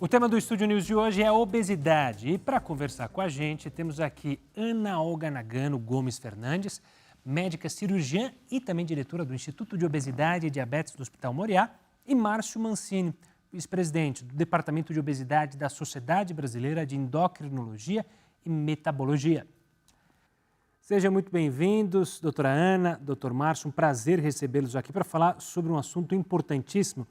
O tema do Estúdio News de hoje é a obesidade. E para conversar com a gente, temos aqui Ana Olga Nagano Gomes Fernandes, médica cirurgiã e também diretora do Instituto de Obesidade e Diabetes do Hospital Moriá, e Márcio Mancini, vice-presidente do Departamento de Obesidade da Sociedade Brasileira de Endocrinologia e Metabologia. Sejam muito bem-vindos, doutora Ana, doutor Márcio, um prazer recebê-los aqui para falar sobre um assunto importantíssimo.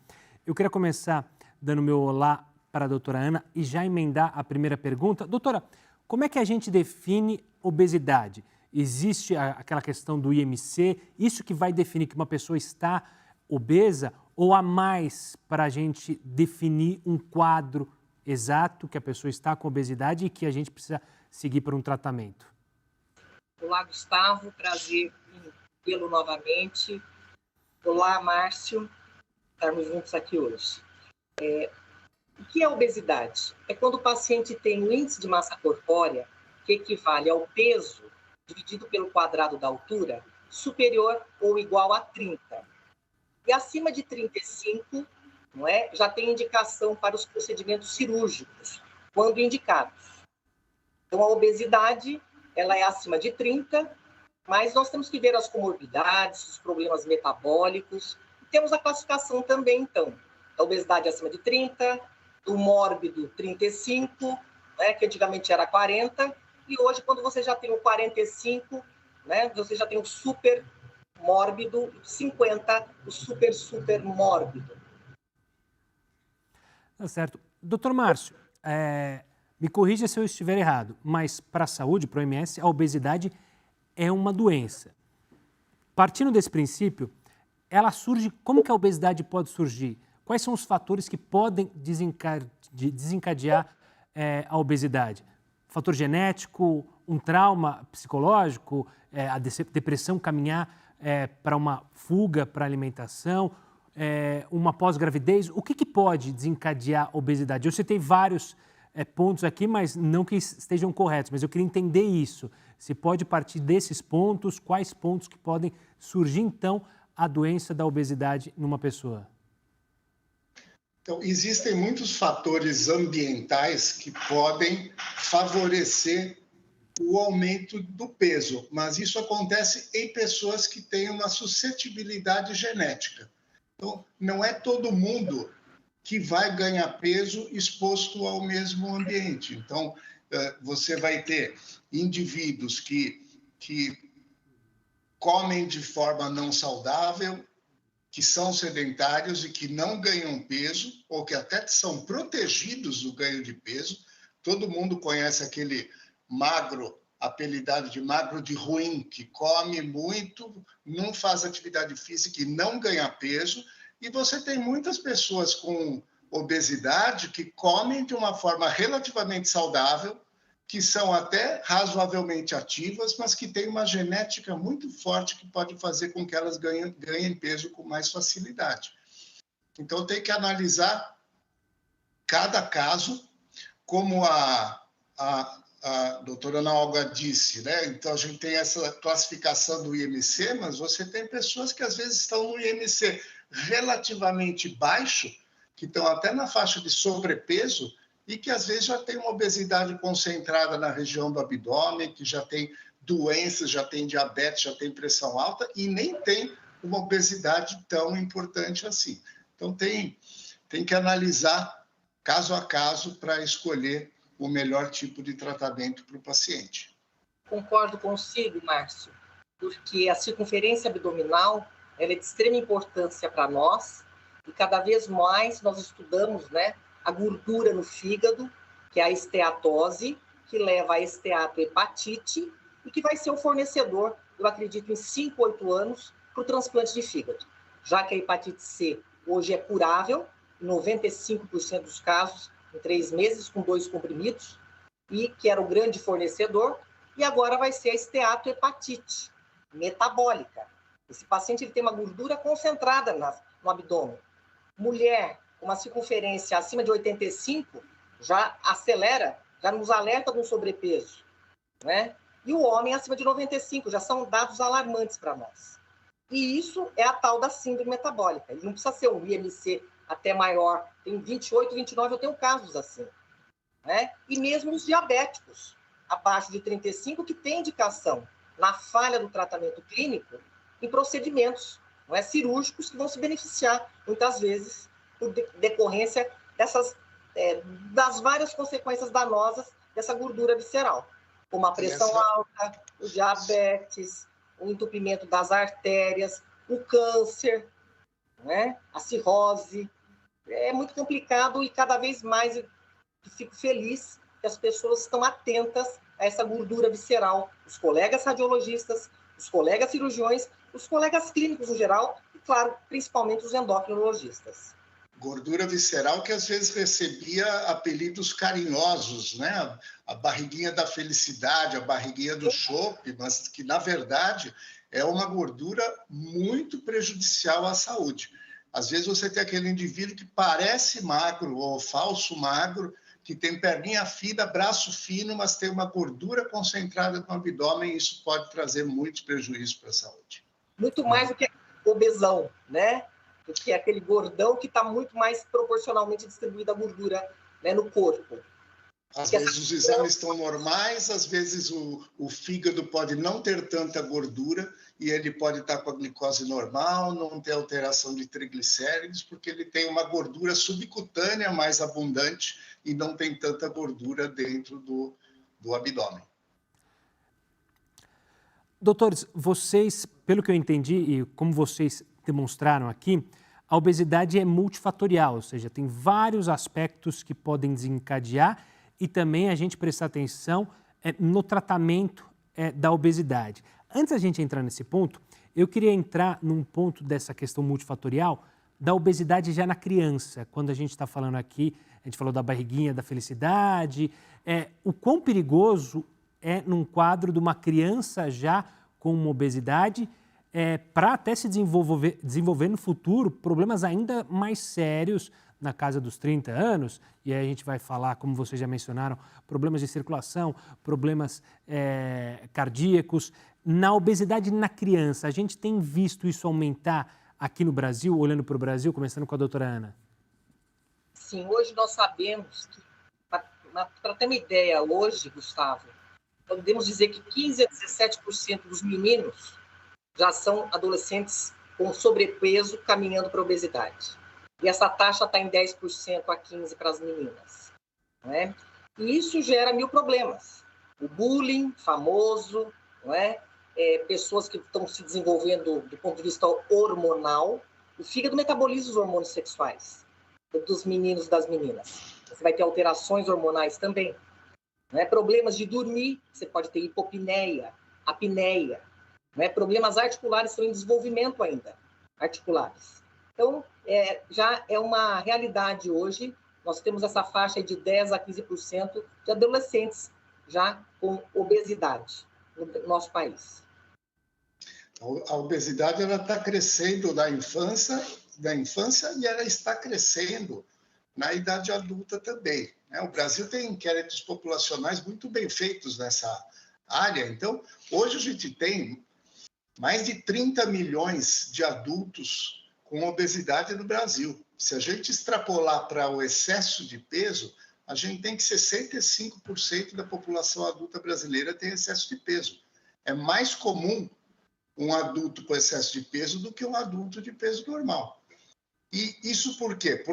Eu queria começar dando meu olá para a doutora Ana e já emendar a primeira pergunta. Doutora, como é que a gente define obesidade? Existe aquela questão do IMC, isso que vai definir que uma pessoa está obesa, ou há mais para a gente definir um quadro exato que a pessoa está com obesidade e que a gente precisa seguir para um tratamento? Olá, Gustavo, prazer em vê-lo novamente. Olá, Márcio, estarmos juntos aqui hoje. O que é obesidade? É quando o paciente tem um índice de massa corpórea que equivale ao peso dividido pelo quadrado da altura superior ou igual a 30. E acima de 35, não é, já tem indicação para os procedimentos cirúrgicos, quando indicados. Então, a obesidade, ela é acima de 30, mas nós temos que ver as comorbidades, os problemas metabólicos. E temos a classificação também, então, da obesidade acima de 30, do mórbido 35, né, que antigamente era 40, e hoje, quando você já tem o 45, né, você já tem o super mórbido, 50, o super mórbido. Tá certo. Doutor Márcio, me corrija se eu estiver errado, mas para a saúde, para o OMS, a obesidade é uma doença. Partindo desse princípio, ela surge, como que a obesidade pode surgir? Quais são os fatores que podem desencadear a obesidade? Fator genético, um trauma psicológico, a depressão caminhar para uma fuga para a alimentação, uma pós-gravidez? O que pode desencadear a obesidade? Eu citei vários pontos aqui, mas não que estejam corretos, mas eu queria entender isso. Se pode partir desses pontos, quais pontos que podem surgir, então, a doença da obesidade numa pessoa? Então, existem muitos fatores ambientais que podem favorecer o aumento do peso, mas isso acontece em pessoas que têm uma suscetibilidade genética. Então, não é todo mundo que vai ganhar peso exposto ao mesmo ambiente. Então, você vai ter indivíduos que comem de forma não saudável, que são sedentários e que não ganham peso, ou que até são protegidos do ganho de peso. Todo mundo conhece aquele magro, apelidado de magro de ruim, que come muito, não faz atividade física e não ganha peso. E você tem muitas pessoas com obesidade que comem de uma forma relativamente saudável, que são até razoavelmente ativas, mas que têm uma genética muito forte que pode fazer com que elas ganhem peso com mais facilidade. Então, tem que analisar cada caso, como a doutora Ana Olga disse, né? Então, a gente tem essa classificação do IMC, mas você tem pessoas que, às vezes, estão no IMC relativamente baixo, que estão até na faixa de sobrepeso, e que, às vezes, já tem uma obesidade concentrada na região do abdômen, que já tem doenças, já tem diabetes, já tem pressão alta, e nem tem uma obesidade tão importante assim. Então, tem que analisar caso a caso para escolher o melhor tipo de tratamento para o paciente. Concordo consigo, Márcio, porque a circunferência abdominal ela é de extrema importância para nós, e cada vez mais nós estudamos, né, a gordura no fígado, que é a esteatose, que leva a esteatohepatite e que vai ser o fornecedor, eu acredito, em 5, 8 anos, para o transplante de fígado. Já que a hepatite C hoje é curável, em 95% dos casos, em 3 meses, com 2 comprimidos, e que era o grande fornecedor, e agora vai ser a esteatohepatite metabólica. Esse paciente ele tem uma gordura concentrada no abdômen. Mulher com uma circunferência acima de 85 já acelera, já nos alerta de um sobrepeso, né? E o homem acima de 95 já são dados alarmantes para nós. E isso é a tal da síndrome metabólica. Ele não precisa ser um IMC até maior, tem 28, 29, eu tenho casos assim. Né? E mesmo os diabéticos, abaixo de 35, que tem indicação na falha do tratamento clínico em procedimentos, não é, cirúrgicos, que vão se beneficiar, muitas vezes, por decorrência das várias consequências danosas dessa gordura visceral, como a pressão alta, o diabetes, o entupimento das artérias, o câncer, né? A cirrose. É muito complicado e cada vez mais eu fico feliz que as pessoas estão atentas a essa gordura visceral, os colegas radiologistas, os colegas cirurgiões, os colegas clínicos em geral e, claro, principalmente os endocrinologistas. Gordura visceral que às vezes recebia apelidos carinhosos, né? A barriguinha da felicidade, a barriguinha do chope, mas que, na verdade, é uma gordura muito prejudicial à saúde. Às vezes você tem aquele indivíduo que parece magro ou falso magro, que tem perninha fina, braço fino, mas tem uma gordura concentrada no abdômen e isso pode trazer muitos prejuízos para a saúde. Muito mais do que obesão, né? Do que aquele gordão que está muito mais proporcionalmente distribuída a gordura, né, no corpo. Às vezes os exames estão normais, às vezes o fígado pode não ter tanta gordura e ele pode estar com a glicose normal, não ter alteração de triglicéridos, porque ele tem uma gordura subcutânea mais abundante e não tem tanta gordura dentro do abdômen. Doutores, vocês, pelo que eu entendi e como vocês demonstraram aqui, a obesidade é multifatorial, ou seja, tem vários aspectos que podem desencadear e também a gente prestar atenção no tratamento da obesidade. Antes da gente entrar nesse ponto, eu queria entrar num ponto dessa questão multifatorial da obesidade já na criança. Quando a gente está falando aqui, a gente falou da barriguinha da felicidade, o quão perigoso é num quadro de uma criança já com uma obesidade, para até se desenvolver no futuro problemas ainda mais sérios na casa dos 30 anos, e aí a gente vai falar, como vocês já mencionaram, problemas de circulação, problemas cardíacos. Na obesidade na criança, a gente tem visto isso aumentar aqui no Brasil, olhando para o Brasil, começando com a doutora Ana? Sim, hoje nós sabemos que, para ter uma ideia, hoje, Gustavo, podemos dizer que 15 a 17% dos meninos já são adolescentes com sobrepeso caminhando para a obesidade. E essa taxa está em 10% a 15% para as meninas. Né? E isso gera 1000 problemas. O bullying famoso, não é? Pessoas que estão se desenvolvendo do ponto de vista hormonal. O fígado metaboliza os hormônios sexuais dos meninos e das meninas. Você vai ter alterações hormonais também. Né? Problemas de dormir, você pode ter hipopneia, apneia. Né? Problemas articulares estão em desenvolvimento ainda, articulares. Então, já é uma realidade hoje, nós temos essa faixa de 10% a 15% de adolescentes já com obesidade no nosso país. A obesidade está crescendo na infância e ela está crescendo na idade adulta também. Né? O Brasil tem inquéritos populacionais muito bem feitos nessa área. Então, hoje a gente tem mais de 30 milhões de adultos com obesidade no Brasil. Se a gente extrapolar para o excesso de peso, a gente tem que 65% da população adulta brasileira tem excesso de peso. É mais comum um adulto com excesso de peso do que um adulto de peso normal. E isso por quê?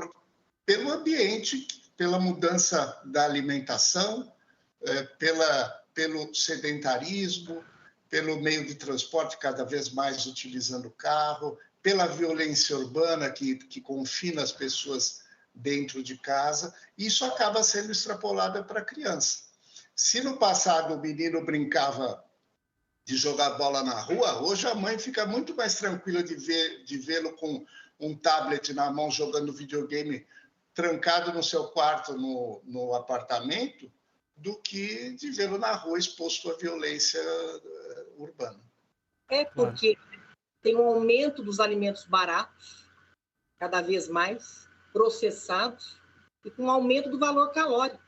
Pelo ambiente, pela mudança da alimentação, pelo sedentarismo, pelo meio de transporte cada vez mais utilizando o carro, pela violência urbana que confina as pessoas dentro de casa. Isso acaba sendo extrapolado para a criança. Se no passado o menino brincava de jogar bola na rua, hoje a mãe fica muito mais tranquila de vê-lo com um tablet na mão jogando videogame trancado no seu quarto no apartamento, do que de vê-lo na rua exposto à violência urbana. Porque tem um aumento dos alimentos baratos, cada vez mais, processados, e com um aumento do valor calórico,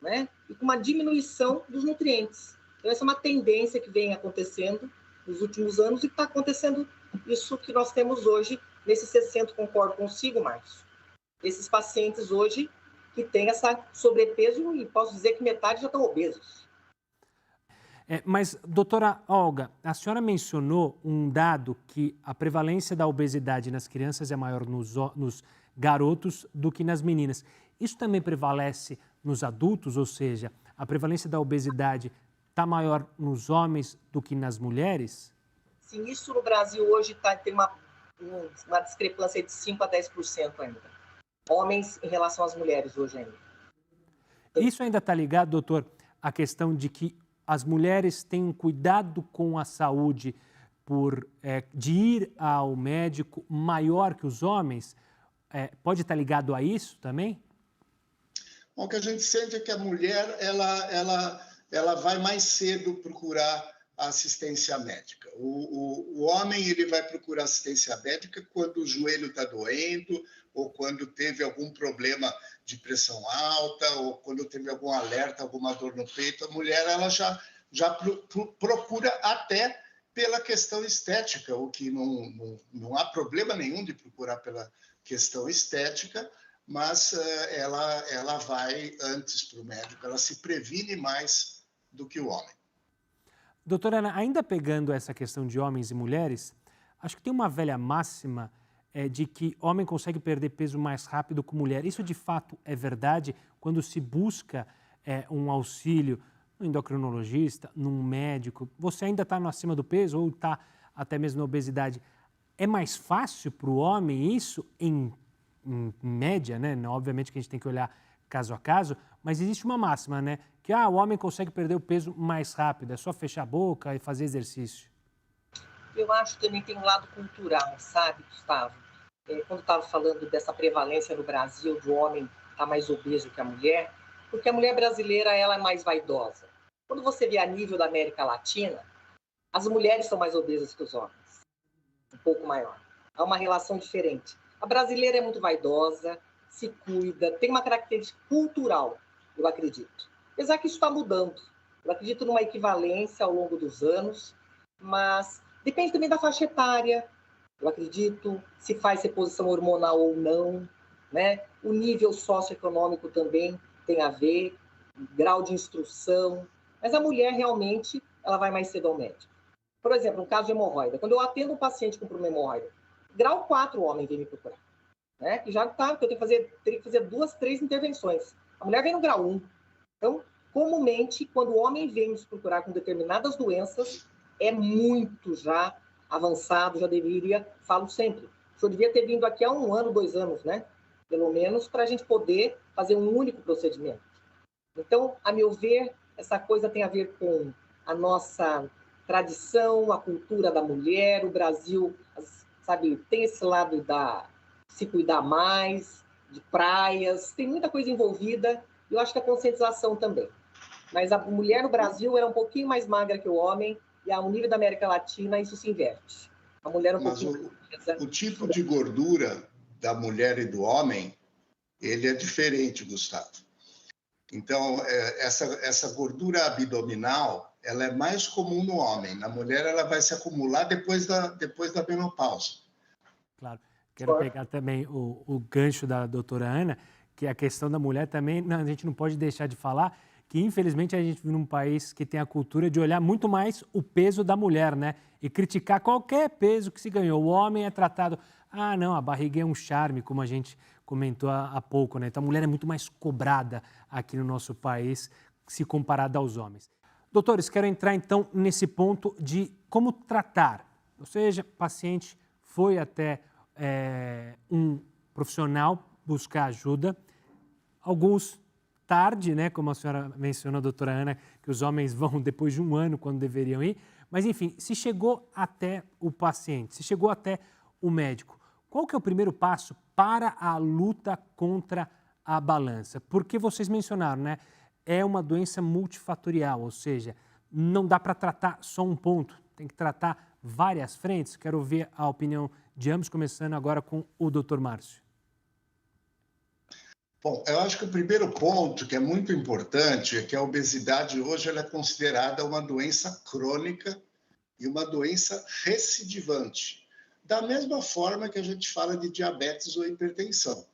né? E com uma diminuição dos nutrientes. Então, essa é uma tendência que vem acontecendo nos últimos anos e está acontecendo isso que nós temos hoje, nesse 60%, concordo consigo, Márcio. esses pacientes hoje que têm essa sobrepeso e posso dizer que metade já estão obesos. Mas, doutora Olga, a senhora mencionou um dado que a prevalência da obesidade nas crianças é maior nos garotos do que nas meninas. Isso também prevalece nos adultos, ou seja, a prevalência da obesidade está maior nos homens do que nas mulheres? Sim, isso no Brasil hoje tem uma discrepância de 5% a 10% ainda. Homens em relação às mulheres hoje ainda. Isso ainda está ligado, doutor, à questão de que as mulheres têm um cuidado com a saúde de ir ao médico maior que os homens? Pode estar ligado a isso também? Bom, o que a gente sente é que a mulher ela vai mais cedo procurar a assistência médica. O homem ele vai procurar assistência médica quando o joelho está doendo, ou quando teve algum problema de pressão alta, ou quando teve algum alerta, alguma dor no peito. A mulher ela já procura até pela questão estética, o que não há problema nenhum de procurar pela questão estética, mas ela vai antes para o médico, ela se previne mais do que o homem. Doutora Ana, ainda pegando essa questão de homens e mulheres, acho que tem uma velha máxima de que homem consegue perder peso mais rápido que mulher. Isso de fato é verdade quando se busca um auxílio no endocrinologista, num médico? Você ainda está acima do peso ou está até mesmo na obesidade? É mais fácil para o homem isso em média, né? Obviamente que a gente tem que olhar caso a caso, mas existe uma máxima, né? Que o homem consegue perder o peso mais rápido, é só fechar a boca e fazer exercício. Eu acho que também tem um lado cultural, sabe, Gustavo? Quando estava falando dessa prevalência no Brasil do homem estar mais obeso que a mulher, porque a mulher brasileira ela é mais vaidosa. Quando você vê a nível da América Latina, as mulheres são mais obesas que os homens, um pouco maior. Há uma relação diferente. A brasileira é muito vaidosa, se cuida, tem uma característica cultural, eu acredito. Apesar que isso está mudando. Eu acredito numa equivalência ao longo dos anos, mas depende também da faixa etária. Eu acredito se faz reposição hormonal ou não, né? O nível socioeconômico também tem a ver, grau de instrução. Mas a mulher realmente ela vai mais cedo ao médico. Por exemplo, no caso de hemorroida, quando eu atendo um paciente com problema hemorroida, grau 4 o homem vem me procurar, né? Que já está, que eu teria que fazer 2, 3 intervenções. A mulher vem no grau 1. Então, comumente, quando o homem vem nos procurar com determinadas doenças, é muito já avançado, já deveria, falo sempre, o senhor devia ter vindo aqui há 1 ano, 2 anos, né? Pelo menos para a gente poder fazer um único procedimento. Então, a meu ver, essa coisa tem a ver com a nossa tradição, a cultura da mulher, o Brasil, sabe, tem esse lado da se cuidar mais, de praias, tem muita coisa envolvida, e eu acho que a conscientização também. Mas a mulher no Brasil era um pouquinho mais magra que o homem, e ao nível da América Latina isso se inverte. A mulher é um pouquinho... o tipo de gordura da mulher e do homem, ele é diferente, Gustavo. Então, essa gordura abdominal, ela é mais comum no homem. Na mulher, ela vai se acumular depois da menopausa. Claro. Quero pegar também o gancho da doutora Ana, que a questão da mulher também, a gente não pode deixar de falar que, infelizmente, a gente vive num país que tem a cultura de olhar muito mais o peso da mulher, né? E criticar qualquer peso que se ganhou. O homem é tratado, não, a barriga é um charme, como a gente comentou há pouco, né? Então, a mulher é muito mais cobrada aqui no nosso país, se comparada aos homens. Doutores, quero entrar, então, nesse ponto de como tratar. Ou seja, o paciente foi até um profissional buscar ajuda, alguns tarde, né, como a senhora mencionou, doutora Ana, que os homens vão depois de 1 ano quando deveriam ir, mas enfim, se chegou até o paciente, se chegou até o médico, qual que é o primeiro passo para a luta contra a balança? Porque vocês mencionaram, né, é uma doença multifatorial, ou seja, não dá para tratar só um ponto, tem que tratar várias frentes. Quero ver a opinião de ambos, começando agora com o Dr. Márcio. Bom, eu acho que o primeiro ponto que é muito importante é que a obesidade hoje ela é considerada uma doença crônica e uma doença recidivante, da mesma forma que a gente fala de diabetes ou hipertensão.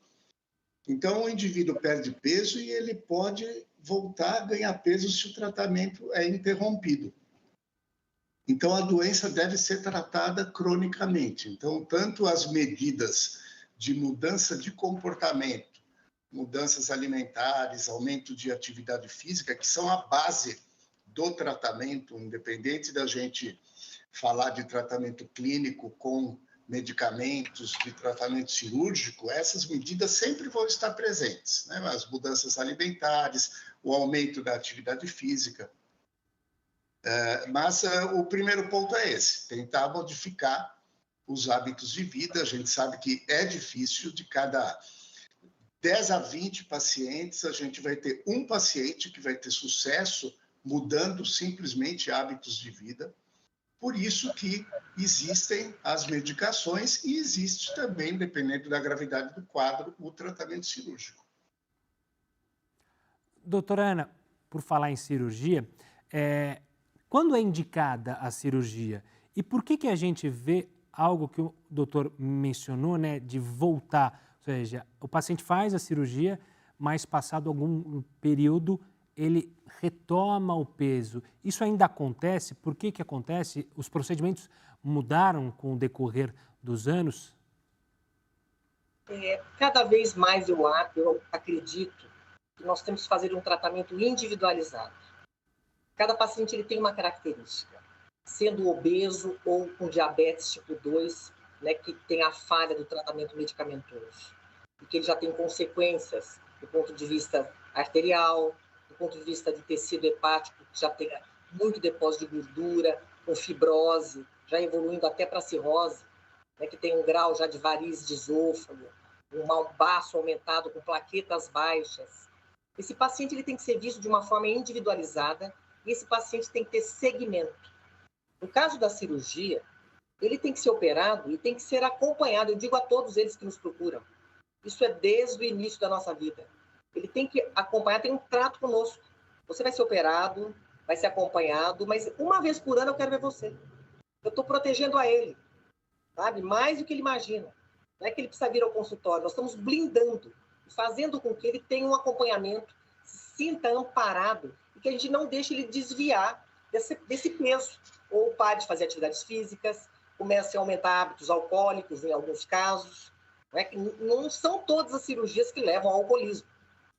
Então, o indivíduo perde peso e ele pode voltar a ganhar peso se o tratamento é interrompido. Então, a doença deve ser tratada cronicamente. Então, tanto as medidas de mudança de comportamento, mudanças alimentares, aumento de atividade física, que são a base do tratamento, independente da gente falar de tratamento clínico com medicamentos, de tratamento cirúrgico, essas medidas sempre vão estar presentes, né? As mudanças alimentares, o aumento da atividade física. Mas o primeiro ponto é esse, tentar modificar os hábitos de vida. A gente sabe que é difícil, de cada 10 a 20 pacientes, a gente vai ter um paciente que vai ter sucesso mudando simplesmente hábitos de vida. Por isso que existem as medicações e existe também, dependendo da gravidade do quadro, o tratamento cirúrgico. Doutora Ana, por falar em cirurgia, quando é indicada a cirurgia? E por que a gente vê algo que o doutor mencionou, né, de voltar? Ou seja, o paciente faz a cirurgia, mas passado algum período ele retoma o peso. Isso ainda acontece? Por que acontece? Os procedimentos mudaram com o decorrer dos anos? Cada vez mais eu acredito que nós temos que fazer um tratamento individualizado. Cada paciente ele tem uma característica, sendo obeso ou com diabetes tipo 2, né, que tem a falha do tratamento medicamentoso, e que ele já tem consequências do ponto de vista arterial, do ponto de vista de tecido hepático, que já tem muito depósito de gordura, com fibrose, já evoluindo até para cirrose, né, que tem um grau já de varizes de esôfago, um mau baço aumentado com plaquetas baixas. Esse paciente ele tem que ser visto de uma forma individualizada e esse paciente tem que ter segmento. No caso da cirurgia, ele tem que ser operado e tem que ser acompanhado. Eu digo a todos eles que nos procuram. Isso é desde o início da nossa vida. Ele tem que acompanhar, tem um trato conosco. Você vai ser operado, vai ser acompanhado, mas uma vez por ano eu quero ver você. Eu estou protegendo a ele, sabe? Mais do que ele imagina. Não é que ele precisa vir ao consultório, nós estamos blindando, fazendo com que ele tenha um acompanhamento, se sinta amparado e que a gente não deixe ele desviar desse peso. Ou pare de fazer atividades físicas, comece a aumentar hábitos alcoólicos em alguns casos. Não são todas as cirurgias que levam ao alcoolismo.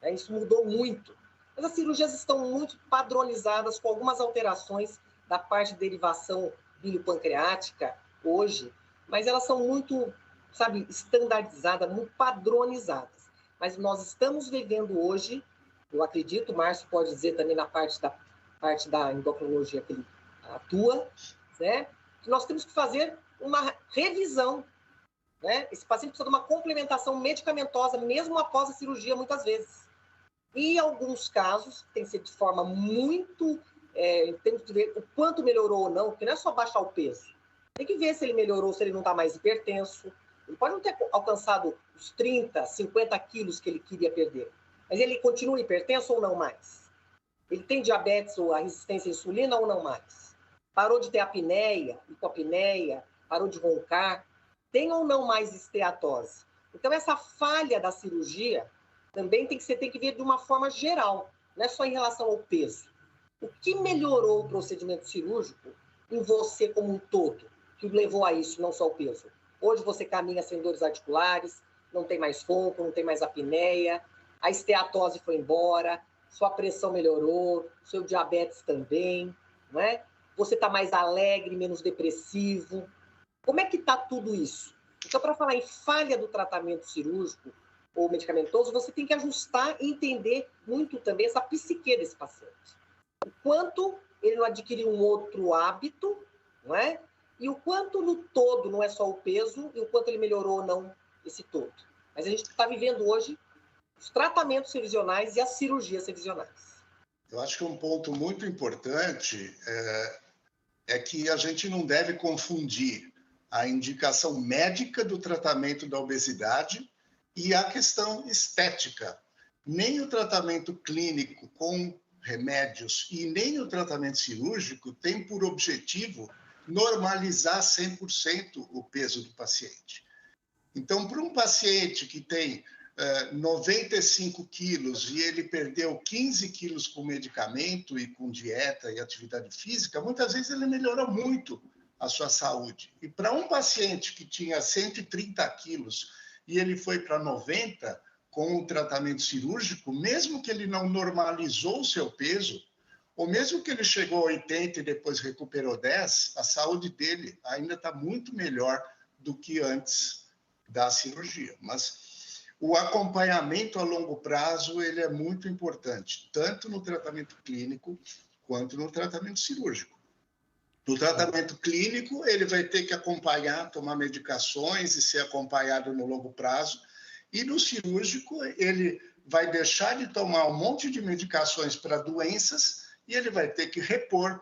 Isso mudou muito. Mas as cirurgias estão muito padronizadas, com algumas alterações da parte de derivação biliopancreática hoje, mas elas são muito, sabe, estandardizadas, muito padronizadas. Mas nós estamos vivendo hoje, eu acredito, o Márcio pode dizer também na parte da endocrinologia que ele atua, né, que nós temos que fazer uma revisão. Né? Esse paciente precisa de uma complementação medicamentosa, mesmo após a cirurgia, muitas vezes. E em alguns casos, tem que ser de forma muito... temos que ver o quanto melhorou ou não, porque não é só baixar o peso. Tem que ver se ele melhorou, se ele não está mais hipertenso. Ele pode não ter alcançado os 30, 50 quilos que ele queria perder, mas ele continua hipertenso ou não mais? Ele tem diabetes ou a resistência à insulina ou não mais? Parou de ter apneia, hipopneia, parou de roncar, tem ou não mais esteatose? Então, essa falha da cirurgia também tem que ver de uma forma geral, não é só em relação ao peso. O que melhorou o procedimento cirúrgico em você como um todo, que levou a isso, não só o peso? Hoje você caminha sem dores articulares, não tem mais ronco, não tem mais apneia, a esteatose foi embora, sua pressão melhorou, seu diabetes também, não é? Você está mais alegre, menos depressivo. Como é que está tudo isso? Então, para falar em falha do tratamento cirúrgico ou medicamentoso, você tem que ajustar e entender muito também essa psique desse paciente. O quanto ele não adquiriu um outro hábito, não é? E o quanto no todo, não é só o peso, e o quanto ele melhorou ou não esse todo. Mas a gente está vivendo hoje os tratamentos revisionais e as cirurgias revisionais. Eu acho que um ponto muito importante é que a gente não deve confundir a indicação médica do tratamento da obesidade e a questão estética. Nem o tratamento clínico com remédios e nem o tratamento cirúrgico tem por objetivo normalizar 100% o peso do paciente. Então, para um paciente que tem 95 quilos e ele perdeu 15 quilos com medicamento e com dieta e atividade física, muitas vezes ele melhorou muito a sua saúde. E para um paciente que tinha 130 quilos e ele foi para 90 com o tratamento cirúrgico, mesmo que ele não normalizou o seu peso, ou mesmo que ele chegou a 80 e depois recuperou 10, a saúde dele ainda está muito melhor do que antes da cirurgia. Mas o acompanhamento a longo prazo ele é muito importante, tanto no tratamento clínico quanto no tratamento cirúrgico. No tratamento clínico, ele vai ter que acompanhar, tomar medicações e ser acompanhado no longo prazo. E no cirúrgico, ele vai deixar de tomar um monte de medicações para doenças e ele vai ter que repor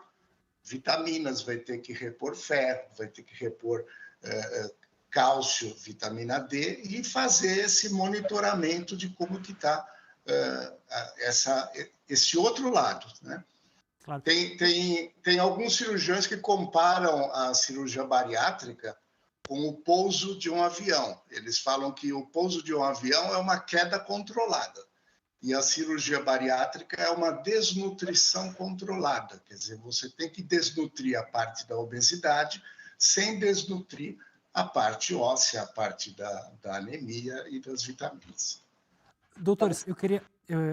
vitaminas, vai ter que repor ferro, vai ter que repor cálcio, vitamina D e fazer esse monitoramento de como que está esse outro lado, né? Claro. Tem alguns cirurgiões que comparam a cirurgia bariátrica com o pouso de um avião. Eles falam que o pouso de um avião é uma queda controlada e a cirurgia bariátrica é uma desnutrição controlada. Quer dizer, você tem que desnutrir a parte da obesidade sem desnutrir a parte óssea, a parte da anemia e das vitaminas. Doutores,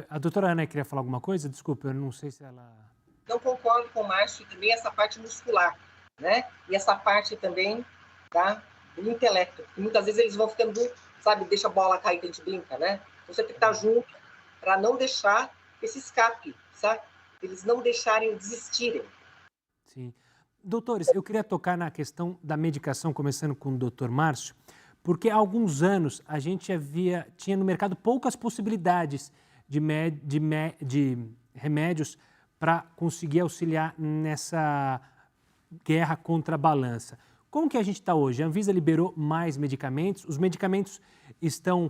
a doutora Ana queria falar alguma coisa? Desculpa, eu não sei se ela... Não concordo com o Márcio também, essa parte muscular, né? E essa parte também do intelecto. E muitas vezes eles vão ficando, sabe, deixa a bola cair que a gente brinca, né? Você tem que estar junto para não deixar esse escape, sabe? Eles não deixarem desistirem. Sim. Doutores, eu queria tocar na questão da medicação, começando com o doutor Márcio, porque há alguns anos a gente tinha no mercado poucas possibilidades de remédios para conseguir auxiliar nessa guerra contra a balança. Como que a gente está hoje? A Anvisa liberou mais medicamentos, os medicamentos estão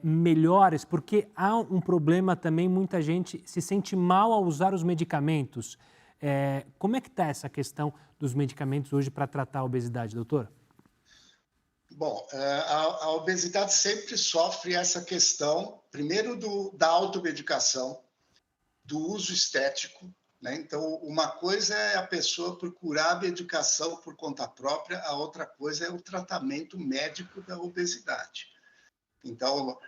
melhores, porque há um problema também, muita gente se sente mal ao usar os medicamentos. Como é que está essa questão dos medicamentos hoje para tratar a obesidade, doutor? Bom, a obesidade sempre sofre essa questão, primeiro da automedicação, do uso estético, né? Então, uma coisa é a pessoa procurar a medicação por conta própria, a outra coisa é o tratamento médico da obesidade. Então,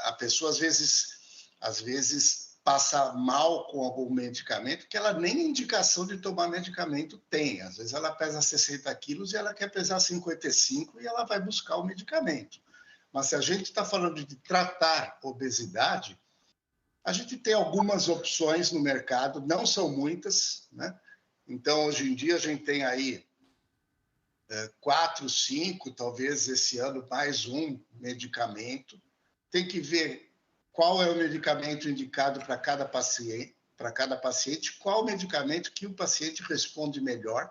a pessoa às vezes passa mal com algum medicamento que ela nem indicação de tomar medicamento tem. Às vezes ela pesa 60 quilos e ela quer pesar 55 e ela vai buscar o medicamento. Mas se a gente está falando de tratar obesidade, a gente tem algumas opções no mercado, não são muitas, né? Então, hoje em dia, a gente tem aí 4, 5, talvez esse ano mais um medicamento. Tem que ver qual é o medicamento indicado para cada paciente, qual medicamento que o paciente responde melhor.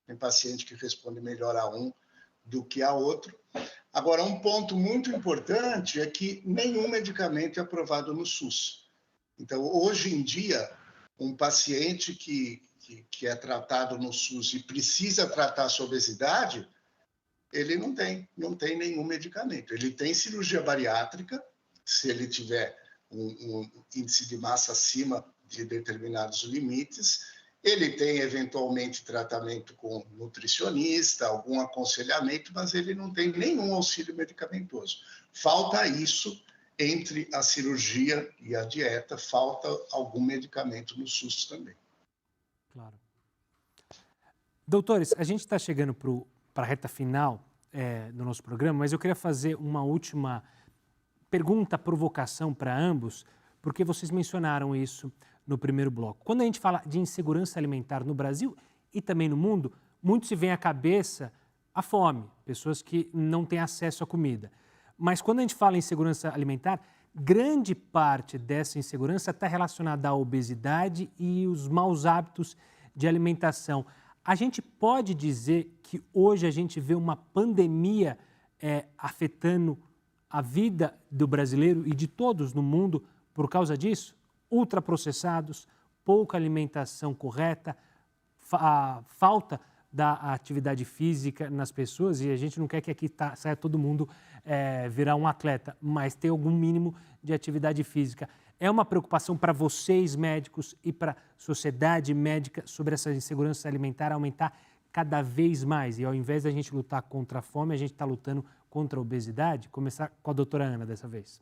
Tem paciente que responde melhor a um do que a outro. Agora, um ponto muito importante é que nenhum medicamento é aprovado no SUS. Então, hoje em dia, um paciente que é tratado no SUS e precisa tratar sua obesidade, ele não tem nenhum medicamento. Ele tem cirurgia bariátrica, se ele tiver um índice de massa acima de determinados limites, ele tem, eventualmente, tratamento com nutricionista, algum aconselhamento, mas ele não tem nenhum auxílio medicamentoso. Falta isso entre a cirurgia e a dieta, falta algum medicamento no SUS também. Claro. Doutores, a gente está chegando para a reta final do nosso programa, mas eu queria fazer uma última pergunta, provocação para ambos, porque vocês mencionaram isso no primeiro bloco. Quando a gente fala de insegurança alimentar no Brasil e também no mundo, muito se vem à cabeça a fome, pessoas que não têm acesso à comida. Mas quando a gente fala em insegurança alimentar, grande parte dessa insegurança está relacionada à obesidade e os maus hábitos de alimentação. A gente pode dizer que hoje a gente vê uma pandemia afetando a vida do brasileiro e de todos no mundo por causa disso? Ultraprocessados, pouca alimentação correta, falta da atividade física nas pessoas, e a gente não quer que aqui saia todo mundo virar um atleta, mas ter algum mínimo de atividade física. É uma preocupação para vocês, médicos, e para a sociedade médica sobre essa insegurança alimentar aumentar cada vez mais? E ao invés da gente lutar contra a fome, a gente está lutando contra a obesidade? Começar com a doutora Ana dessa vez.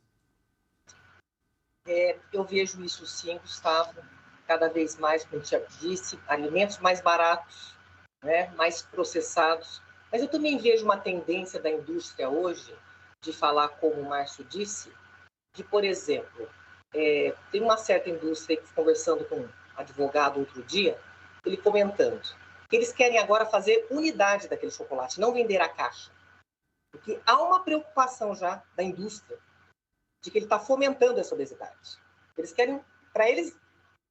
Eu vejo isso sim, Gustavo, cada vez mais, como eu já disse, alimentos mais baratos, né, mais processados. Mas eu também vejo uma tendência da indústria hoje de falar, como o Márcio disse, de, por exemplo, tem uma certa indústria, conversando com um advogado outro dia, ele comentando que eles querem agora fazer unidade daquele chocolate, não vender a caixa. Porque há uma preocupação já da indústria de que ele está fomentando essa obesidade. Eles querem, para eles,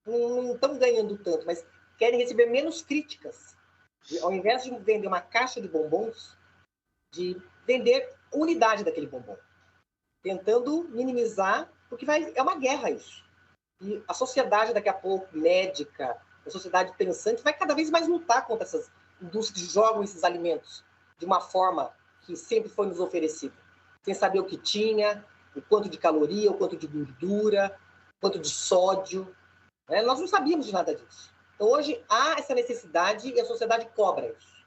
não estão ganhando tanto, mas querem receber menos críticas. Ao invés de vender uma caixa de bombons, de vender unidade daquele bombom, tentando minimizar, porque é uma guerra isso. E a sociedade, daqui a pouco, médica, a sociedade pensante, vai cada vez mais lutar contra essas indústrias que jogam esses alimentos de uma forma que sempre foi nos oferecida, sem saber o que tinha, o quanto de caloria, o quanto de gordura, o quanto de sódio. Né? Nós não sabíamos de nada disso. Então, hoje, há essa necessidade e a sociedade cobra isso.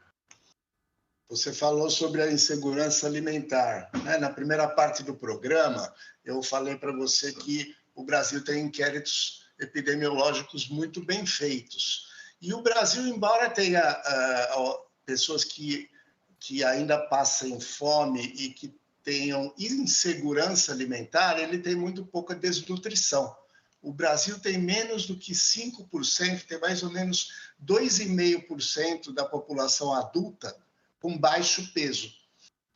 Você falou sobre a insegurança alimentar. Né? Na primeira parte do programa, eu falei para você que o Brasil tem inquéritos epidemiológicos muito bem feitos. E o Brasil, embora tenha pessoas que ainda passem fome e que tenham insegurança alimentar, ele tem muito pouca desnutrição. O Brasil tem menos do que 5%, tem mais ou menos 2,5% da população adulta com baixo peso.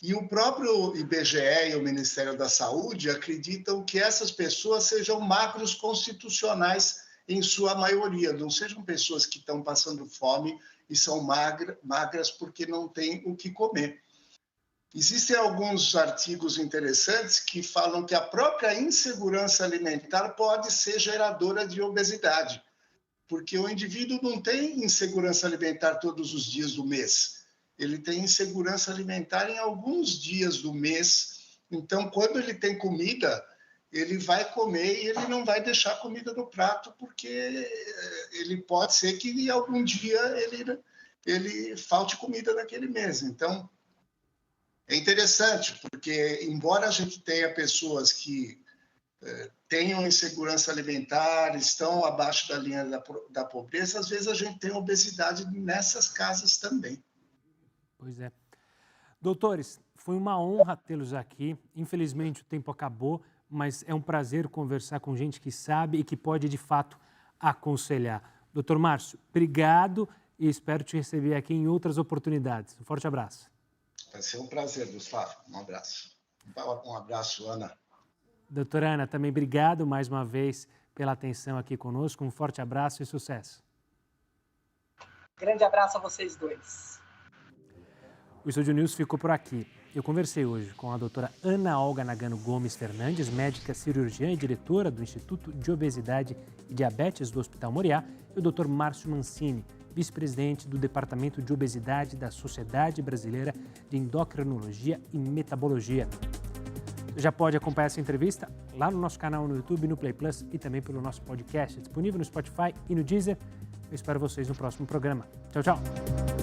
E o próprio IBGE e o Ministério da Saúde acreditam que essas pessoas sejam magros constitucionais em sua maioria, não sejam pessoas que estão passando fome e são magras porque não têm o que comer. Existem alguns artigos interessantes que falam que a própria insegurança alimentar pode ser geradora de obesidade, porque o indivíduo não tem insegurança alimentar todos os dias do mês. Ele tem insegurança alimentar em alguns dias do mês. Então, quando ele tem comida, ele vai comer e ele não vai deixar comida no prato, porque ele pode ser que em algum dia ele falte comida naquele mês. Então, é interessante, porque embora a gente tenha pessoas que tenham insegurança alimentar, estão abaixo da linha da pobreza, às vezes a gente tem obesidade nessas casas também. Pois é. Doutores, foi uma honra tê-los aqui. Infelizmente o tempo acabou, mas é um prazer conversar com gente que sabe e que pode, de fato, aconselhar. Doutor Márcio, obrigado e espero te receber aqui em outras oportunidades. Um forte abraço. Vai ser um prazer, Gustavo. Um abraço. Um abraço, Ana. Doutora Ana, também obrigado mais uma vez pela atenção aqui conosco. Um forte abraço e sucesso. Grande abraço a vocês dois. O Estúdio News ficou por aqui. Eu conversei hoje com a doutora Ana Olga Nagano Gomes Fernandes, médica cirurgiã e diretora do Instituto de Obesidade e Diabetes do Hospital Moriá, e o doutor Márcio Mancini, vice-presidente do Departamento de Obesidade da Sociedade Brasileira de Endocrinologia e Metabologia. Você já pode acompanhar essa entrevista lá no nosso canal no YouTube, no Play Plus e também pelo nosso podcast, disponível no Spotify e no Deezer. Eu espero vocês no próximo programa. Tchau, tchau!